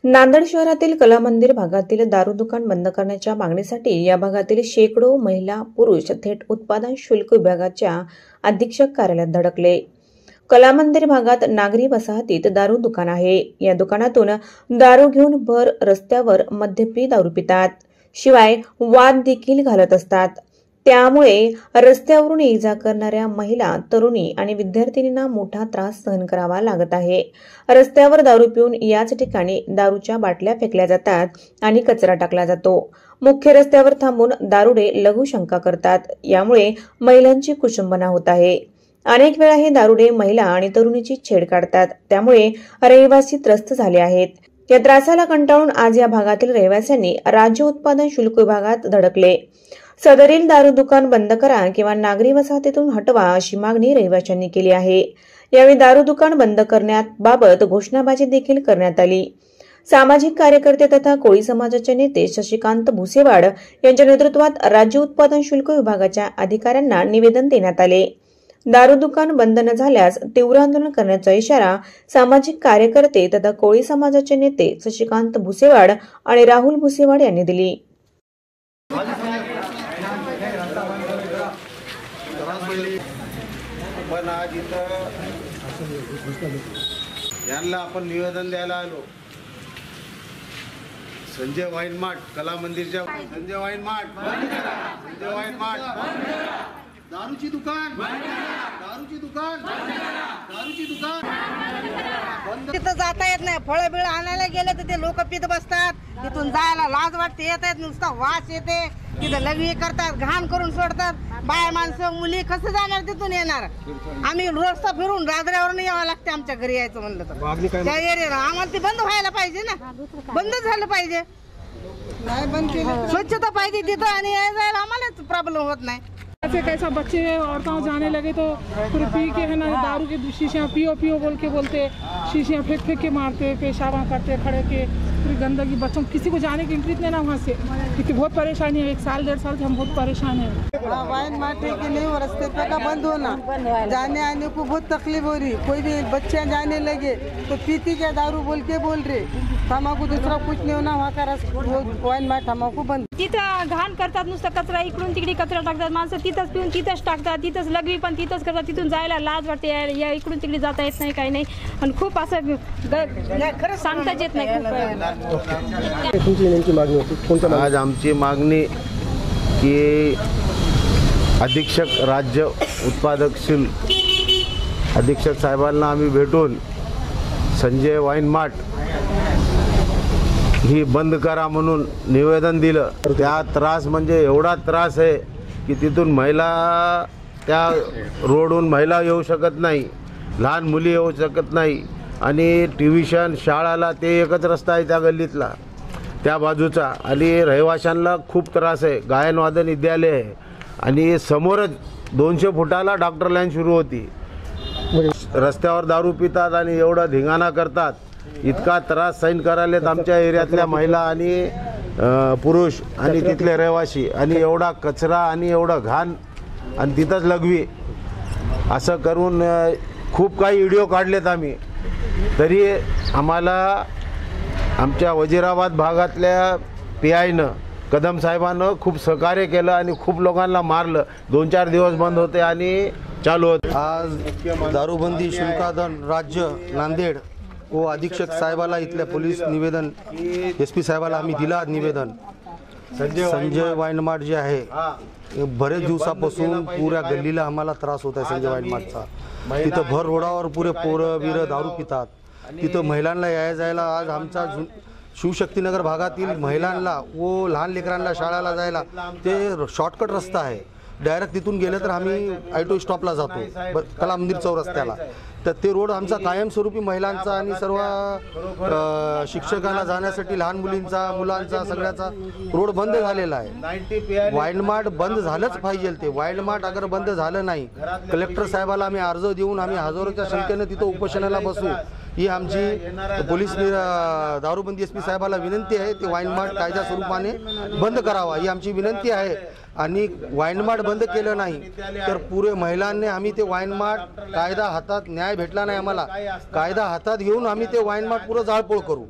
नांदेड शहरातील कला मंदिर भागातील दारू दुकान बंद करण्याच्या मागणीसाठी या भागातील शेकडो महिला पुरुष थेट उत्पादन शुल्क विभागाच्या अधीक्षक कार्यालयात धडकले। कला मंदिर भागात नागरी वसाहतीत दारू दुकान आहे। या दुकानातून दारू घेऊन भर रस्त्यावर मद्यपी दारू पितात, शिवाय वाद देखील घालत असतात। त्यामुळे रस्त्यावरून ये-जा करणाऱ्या महिला, तरुणी आणि विद्यार्थिनींना मोठा त्रास सहन करावा लागत आहे। रस्त्यावर दारू पिऊन याच ठिकाणी दारूच्या बाटल्या फेकल्या जातात आणि कचरा टाकला जातो। मुख्य रस्त्यावर थांबून दारुडे लघुशंका करतात। यामुळे महिलांची कुचंबना होत आहे। अनेक वेळा हे दारुडे महिला आणि तरुणीची छेड काढतात, त्यामुळे रहिवासी त्रस्त झाले आहेत। या त्रासाला कंटाळून आज या भागातील रहिवाशांनी राज्य उत्पादन शुल्क विभागात धडकले। सदरील दारू दुकान बंद करा किंवा नागरी वसाहतीतून हटवा अशी मागणी रहिवाशांनी केली आहे। यावेळी दारू दुकान बंद करण्याबाबत घोषणाबाजी देखील करण्यात आली। सामाजिक कार्यकर्ते तथा कोळी समाजाचे नेते शशिकांत भुसेवाड यांच्या नेतृत्वात राज्य उत्पादन शुल्क विभागाच्या अधिकाऱ्यांना निवेदन देण्यात आले। दारू दुकान बंद न झाल्यास तीव्र आंदोलन करण्याचा इशारा सामाजिक कार्यकर्ते तथा कोळी समाजाचे नेते शशिकांत भुसेवाड आणि राहुल भुसेवाड यांनी दिली। पण आज इथं यांना आपण निवेदन द्यायला आलो। संजय वाईन मार्ट कला मंदिरच्या संजय वाईन मार्ट दारूची दुकान तिथं जाता येत नाही। फळं बिळ आणायला गेले तर ते लोक पित बसतात। तिथून जायला लाज वाटते, येत आहेत नुसता वास येते। तिथं लग्न करतात, घाण करून सोडतात। बाया माणसं मुली कसं जाणार, तिथून येणार? आम्ही रस्ता फिरून राजऱ्यावरून यावं लागते आमच्या घरी यायचं म्हणलं तर। त्या एरियाला आम्हाला ते बंद व्हायला पाहिजे ना, बंद झालं पाहिजे। नाही बंद केलं, स्वच्छता पाहिजे तिथं आणि यायला आम्हालाच प्रॉब्लेम होत नाही। कैसा बच्चे औरतों जाने लगे तो पूरे पी के है ना दारू की शीशियाँ पियो बोल के बोलते, शीशियाँ फेंक के मारते, पेशाबा करते खड़े के, पूरी गंदगी। बच्चों किसी को जाने की इंट्रेस्ट नहीं ना वहाँ से, क्योंकि बहुत परेशानी है। 1 साल 1.5 साल से हम बहुत परेशान हैं। वाइन मार्ट है कि नहीं वो रास्ते पे का बंद होना, जाने आने को बहुत तकलीफ हो रही। कोई भी बच्चे जाने लगे तो पीती क्या दारू बोल रहे, तमाकू दूसरा कुछ नहीं होना। वहाँ का वाइन मार्ट तमाकू बंद। तिथं घाण करतात, नुसतं कचरा इकडून तिकडे कचरा टाकतात। माणसं तिथंच पिऊन तिथंच टाकतात, तिथंच लघवी पण तिथंच करतात। तिथून जायला लाज वाटते, या इकडून तिकडे जाता येत नाही, काही नाही। आणि खूप असं सांगताच येत नाही। आज आमची मागणी की अधीक्षक राज्य उत्पादक शुल्क अधीक्षक साहेबांना आम्ही भेटून संजय वाईन मार्ट ही बंद करा म्हणून निवेदन दिलं। त्या त्रास म्हणजे एवढा त्रास आहे की तिथून महिला, त्या रोडहून महिला येऊ शकत नाही, लहान मुली येऊ शकत नाही। आणि ट्युशन शाळाला ते एकच रस्ता आहे त्या गल्लीतला, त्या बाजूचा। आणि रहिवाशांना खूप त्रास आहे। गायनवादन विद्यालय आहे आणि समोरच 200 फुटाला डॉक्टर लाईन सुरू होती। रस्त्यावर दारू पितात आणि एवढा धिंगाणा करतात। इतका त्रास सहन करायलेत आमच्या एरियातल्या महिला आणि पुरुष आणि तिथले रहिवासी। आणि एवढा कचरा आणि एवढा घाण आणि तिथंच लघवी असं करून खूप काही व्हिडिओ काढलेत आम्ही। तरी आम्हाला आमच्या वजीराबाद भागातल्या PIनं कदम साहेबांनं खूप सहकार्य केलं आणि खूप लोकांना मारलं। 2-4 दिवस बंद होते आणि चालू होते। आज दारूबंदी शुल्काधन राज्य नांदेड व अधीक्षक साहेबाला इथल्या पोलीस निवेदन SP साहेबाला आम्ही दिला निवेदन। संजय वाईन मार्ट जे आहे बरेच दिवसापासून पुऱ्या गल्लीला आम्हाला त्रास होत आहे संजय वाईन मार्टचा। तिथं भर रोडावर पुरे पोरं बिरं दारू पितात। तिथं महिलांना यायला जायला आज आमचा शिवशक्तीनगर भागातील महिलांना व लहान लेकरांना शाळेला जायला ते शॉर्टकट रस्ता आहे। डायरेक्ट तिथून गेलं तर आम्ही ITO स्टॉपला जातो कला मंदिर चौरस्त्याला। तर ते रोड आमचा कायमस्वरूपी महिलांचा आणि सर्व शिक्षकांना जाण्यासाठी लहान मुलांचा सगळ्याचा रोड बंद झालेला आहे। वाईन मार्ट बंद झालंच पाहिजे। ते वाईन मार्ट अगर बंद झालं नाही, कलेक्टर साहेबाला आम्ही अर्ज देऊन आम्ही हजारोच्या संख्येने तिथं उपोषणाला बसू, ही आमची पोलीस दारूबंदी SP साहेबाला विनंती आहे। ते वाईन मार्ट कायदा स्वरूपाने बंद करावा ही आमची विनंती आहे। आणि वाईन मार्ट बंद केलं नाही तर पुरे महिलांनी आम्ही ते वाईन मार्ट कायदा हातात, न्याय भेटला नाही आम्हाला, कायदा हातात घेऊन आम्ही ते वाईन मार्ट पुरं जाळपोळ करू।